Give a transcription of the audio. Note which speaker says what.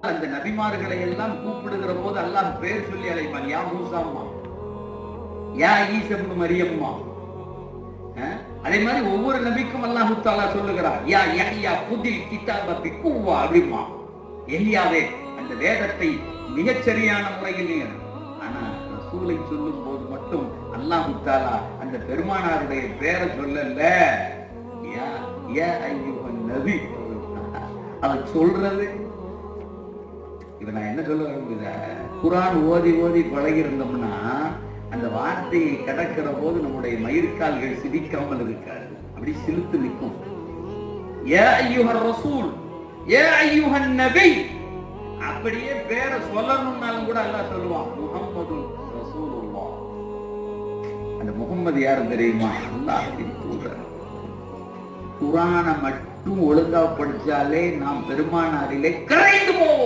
Speaker 1: அந்த நபிமார்களை எல்லாம் கூப்பிடுகிற போது அல்லாஹ் பேர் சொல்லி அழைப்பான். யா மூசாம்மா, யா ஈசா இப்னு மரியம்மா. அதே மாதிரி ஒவ்வொரு நபிக்கும் அல்லாஹ் தஆலா சொல்லுகிறார், யா யஹ்யா குதில் கிதாப பிகுவா அப்படிமா. எலியாவே அந்த வேதத்தை மிகச் சரியான முறையில். ஆனா ரசூலை சொல்லும் போது மட்டும் அல்லாஹ் தஆலா அந்த பெருமானாருடைய பேரை சொல்லல. யா யா அய்யுஹன் நபி அத சொல்றது. இப்ப நான் என்ன சொல்ல விரும்புகிறேன், குர்ஆன் ஓதி ஓதி பழகி இருந்தோம்னா அந்த வார்த்தையை கடக்கிற போது நம்முடைய மயிர்கால்கள் சிரிக்காமல் இருக்காது, அப்படி சிலுத்து நிற்கும். யா அய்யுஹர் ரசூல், யா அய்யுஹன் நபி. அப்படியே பேரை சொல்லணும்னாலும் கூட அல்லாஹ் சொல்லுவான், முஹம்மது ரசூலுல்லாஹ். அந்த முகம்மது யாரு தெரியுமா? அல்லாஹ்வின் தூதர். குர்ஆனை மட்டும் ஒழுங்கா படிச்சாலே நாம் பெருமானாரிலே கரைந்து போவோம்.